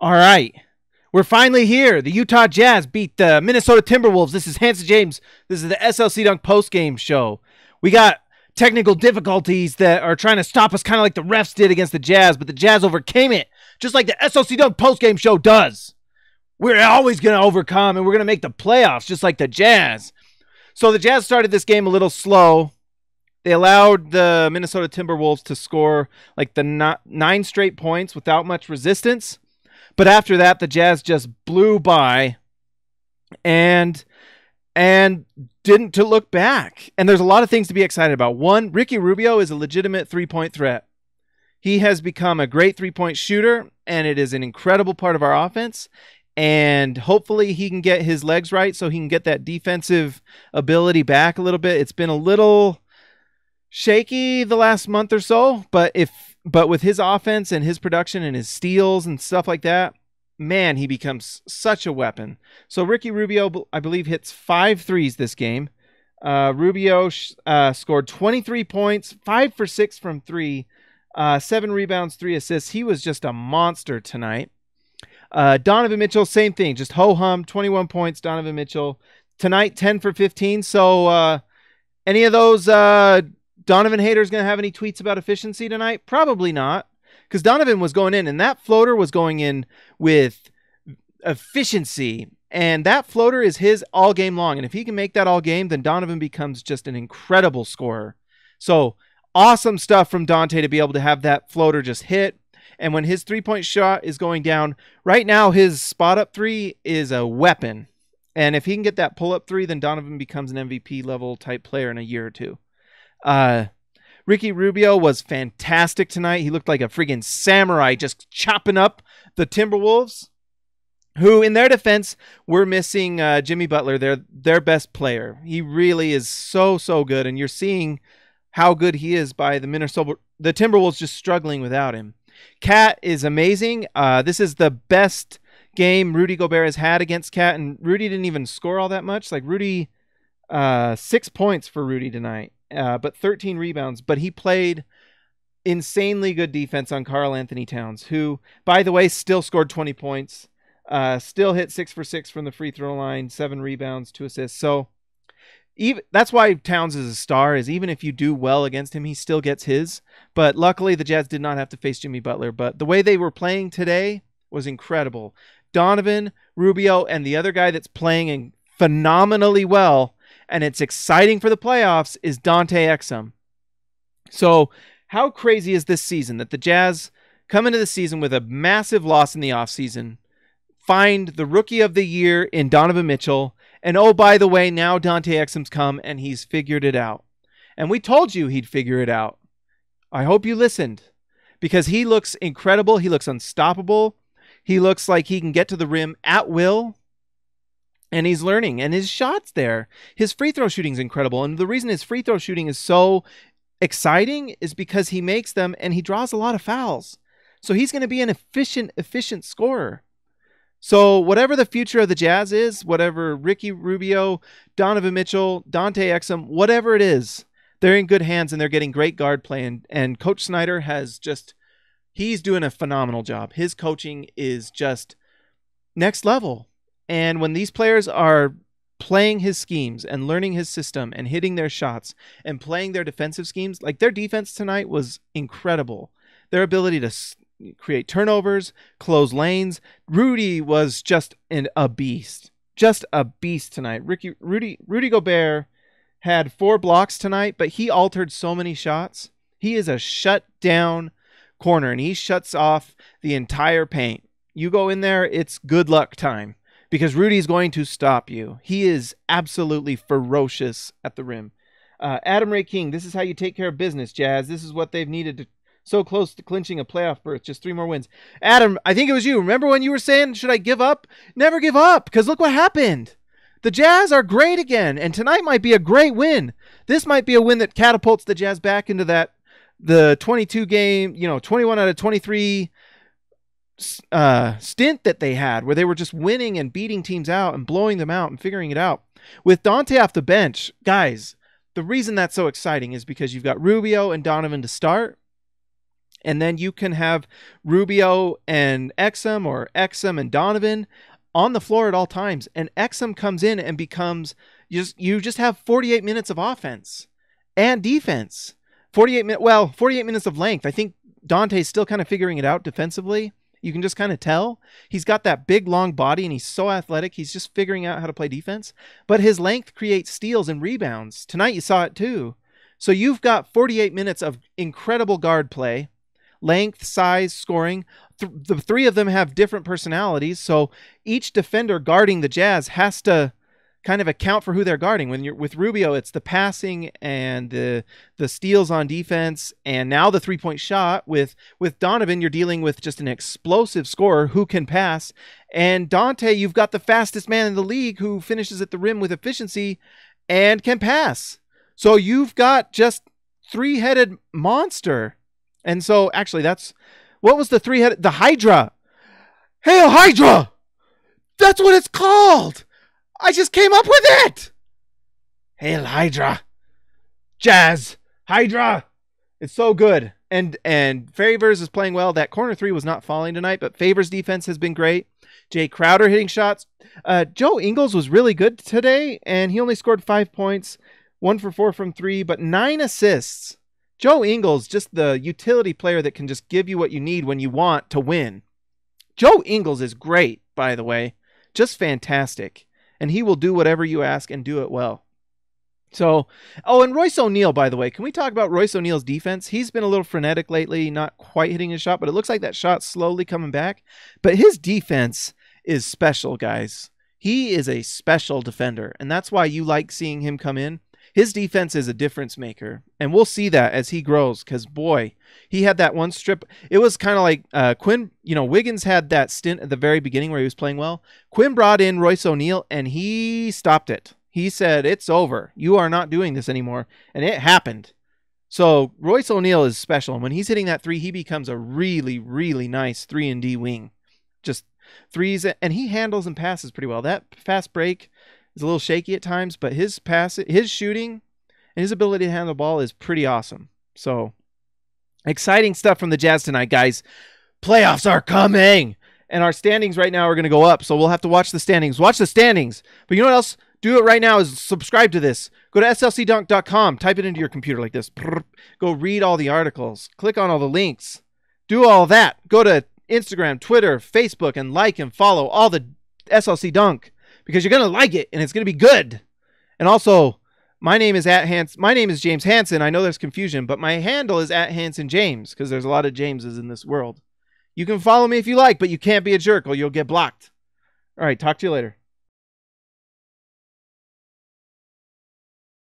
All right. We're finally here. The Utah Jazz beat the Minnesota Timberwolves. This is Hanson James. This is the SLC Dunk postgame show. We got technical difficulties that are trying to stop us, kind of like the refs did against the Jazz, but the Jazz overcame it, just like the SLC Dunk postgame show does. We're always going to overcome, and we're going to make the playoffs, just like the Jazz. So the Jazz started this game a little slow. They allowed the Minnesota Timberwolves to score like the 9 straight points without much resistance. But after that, the Jazz just blew by and didn't to look back. And there's a lot of things to be excited about. One, Ricky Rubio is a legitimate three-point threat. He has become a great three-point shooter, and it is an incredible part of our offense. And hopefully he can get his legs right so he can get that defensive ability back a little bit. It's been a little shaky the last month or so, but with his offense and his production and his steals and stuff like that, man, he becomes such a weapon. So Ricky Rubio, I believe, hits 5 threes this game. Rubio scored 23 points, 5 for 6 from 3, 7 rebounds, 3 assists. He was just a monster tonight. Donovan Mitchell, same thing, just ho-hum, 21 points, Donovan Mitchell. Tonight, 10 for 15. So any of those Donovan haters going to have any tweets about efficiency tonight? Probably not, because Donovan was going in, and that floater was going in with efficiency, and that floater is his all game long. And if he can make that all game, then Donovan becomes just an incredible scorer. So awesome stuff from Dante to be able to have that floater just hit. And when his three-point shot is going down, right now his spot-up three is a weapon. And if he can get that pull-up three, then Donovan becomes an MVP level type player in a year or two. Ricky Rubio was fantastic tonight. He looked like a friggin' samurai just chopping up the Timberwolves, who in their defense were missing Jimmy Butler, their best player. He really is so good, and you're seeing how good he is by the Timberwolves just struggling without him. Cat is amazing. This is the best game Rudy Gobert has had against Cat, and Rudy didn't even score all that much. Like Rudy, 6 points for Rudy tonight, but 13 rebounds. But he played insanely good defense on Karl Anthony Towns, who, by the way, still scored 20 points, still hit 6 for 6 from the free throw line, 7 rebounds, 2 assists. So that's why Towns is a star, is even if you do well against him, he still gets his. But luckily, the Jazz did not have to face Jimmy Butler. But the way they were playing today was incredible. Donovan, Rubio, and the other guy that's playing phenomenally well, and it's exciting for the playoffs, is Dante Exum. So how crazy is this season that the Jazz come into the season with a massive loss in the offseason, find the rookie of the year in Donovan Mitchell, and oh, by the way, now Dante Exum's come and he's figured it out. And we told you he'd figure it out. I hope you listened, because he looks incredible. He looks unstoppable. He looks like he can get to the rim at will, and he's learning. And his shot's there. His free throw shooting is incredible. And the reason his free throw shooting is so exciting is because he makes them and he draws a lot of fouls. So he's going to be an efficient scorer. So whatever the future of the Jazz is, whatever Ricky Rubio, Donovan Mitchell, Dante Exum, whatever it is, they're in good hands and they're getting great guard play. And Coach Snyder has he's doing a phenomenal job. His coaching is just next level. And when these players are playing his schemes and learning his system and hitting their shots and playing their defensive schemes, like their defense tonight was incredible. Their ability to create turnovers, close lanes. Rudy was just a beast. Just a beast tonight. Rudy Gobert had 4 blocks tonight, but he altered so many shots. He is a shut-down corner, and he shuts off the entire paint. You go in there, it's good luck time, because Rudy's going to stop you. He is absolutely ferocious at the rim. Adam Ray King, this is how you take care of business, Jazz. This is what they've needed to so close to clinching a playoff berth, just 3 more wins. Adam, I think it was you. Remember when you were saying, should I give up? Never give up, because look what happened. The Jazz are great again, and tonight might be a great win. This might be a win that catapults the Jazz back into the 22 game, 21 out of 23 stint that they had, where they were just winning and beating teams out and blowing them out and figuring it out. With Dante off the bench, guys, the reason that's so exciting is because you've got Rubio and Donovan to start. And then you can have Rubio and Exum or Exum and Donovan on the floor at all times. And Exum comes in and becomes you just have 48 minutes of offense and defense. 48 minutes of length. I think Dante's still kind of figuring it out defensively. You can just kind of tell. He's got that big, long body, and he's so athletic. He's just figuring out how to play defense. But his length creates steals and rebounds. Tonight you saw it too. So you've got 48 minutes of incredible guard play, length, size, scoring. The three of them have different personalities, so each defender guarding the Jazz has to kind of account for who they're guarding. When you're with Rubio, it's the passing and the steals on defense, and now the three-point shot. With Donovan, you're dealing with just an explosive scorer who can pass. And Dante, you've got the fastest man in the league who finishes at the rim with efficiency and can pass. So you've got just three-headed monster. And so actually what was the three-headed? The Hydra. Hail Hydra! That's what it's called! I just came up with it! Hail Hydra. Jazz. Hydra. It's so good. And Favors is playing well. That corner three was not falling tonight, but Favors' defense has been great. Jay Crowder hitting shots. Joe Ingles was really good today, and he only scored 5 points. 1 for 4 from 3, but 9 assists. Joe Ingles, just the utility player that can just give you what you need when you want to win. Joe Ingles is great, by the way. Just fantastic. And he will do whatever you ask and do it well. So, and Royce O'Neal, by the way. Can we talk about Royce O'Neal's defense? He's been a little frenetic lately, not quite hitting his shot, but it looks like that shot's slowly coming back. But his defense is special, guys. He is a special defender, and that's why you like seeing him come in. His defense is a difference maker, and we'll see that as he grows, because, boy, he had that one strip. It was kind of like Quinn, Wiggins had that stint at the very beginning where he was playing well. Quinn brought in Royce O'Neal, and he stopped it. He said, it's over. You are not doing this anymore, and it happened. So Royce O'Neal is special, and when he's hitting that three, he becomes a really, really nice 3-and-D wing. Just threes, and he handles and passes pretty well. That fast break is a little shaky at times, but his shooting, and his ability to handle the ball is pretty awesome. So, exciting stuff from the Jazz tonight, guys. Playoffs are coming, and our standings right now are going to go up, so we'll have to watch the standings. Watch the standings. But you know what else? Do it right now is subscribe to this. Go to slcdunk.com. Type it into your computer like this. Go read all the articles. Click on all the links. Do all that. Go to Instagram, Twitter, Facebook, and like and follow all the SLC Dunk, because you're going to like it, and it's going to be good. And also, my name is James Hansen. I know there's confusion, but my handle is @HansenJames, because there's a lot of Jameses in this world. You can follow me if you like, but you can't be a jerk or you'll get blocked. All right, talk to you later.